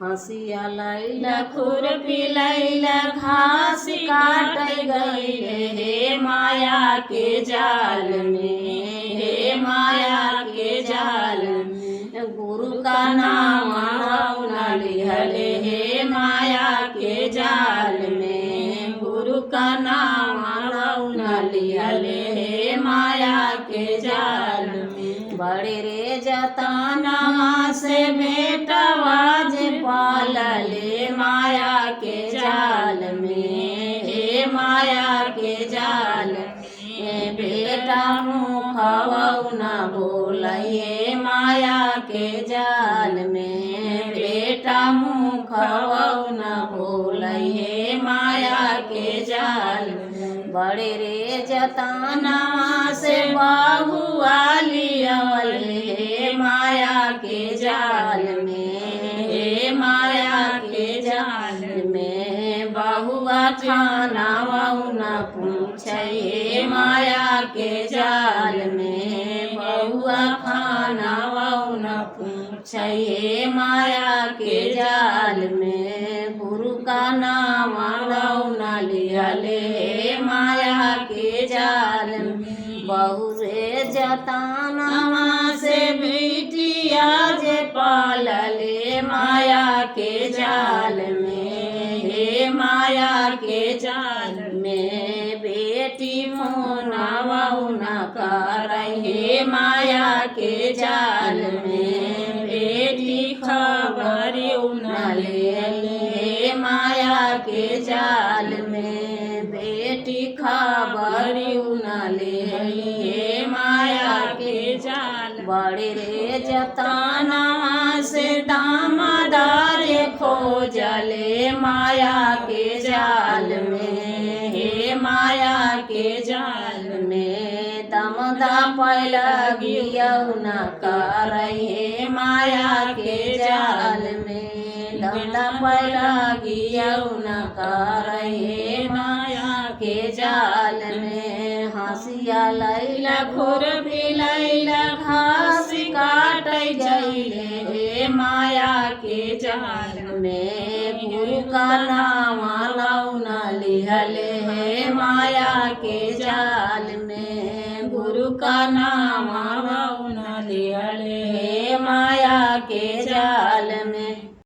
हंसिया लैला खुरपी लैला घास काट गईले हे माया के जाल में, हे माया के जाल में। गुरु का नाम न लिहले हे माया के जाल में, गुरु का नाम न लिहले हे माया के जाल में। बड़े रे जतनवा से बेटवा जे पालले माया के जाल में, हे माया के जाल में। बेटा मुखवा न बोले माया के जाल में, बेटा मुखवा न बोले माया के जाल में। बड़े रे जतनवा से बहुआ लियवले माया के जाल में, हे माया के जाल में। बहुआ खानावा न पूछे माया के जाल में, बहुआ खानावा न पूछे माया के जाल में। गुरु का नाम न लिहले माया के जाल में। बहुरे जतनवा से बिटिया जे पालले माया के जाल में, हे माया के जाल में। बेटी फोनवा न करहे माया के जाल में, बेटी खबर न ले माया के जाल में, बेटी खबर न ले माया के जाल। बड़े रे जतनवा से दामदार खोजले माया के जाल में, हे माया के जाल में। दमदा पैलगियौ न करहे माया के जाल में, दमदा पैलगियौ न करहे माया के जाल में। हंसिया लैला खुरपी लैला घास काट गईले हे माया के जाल में। गुरु का नाम न लिहले हे माया के जाल में, गुरु का नाम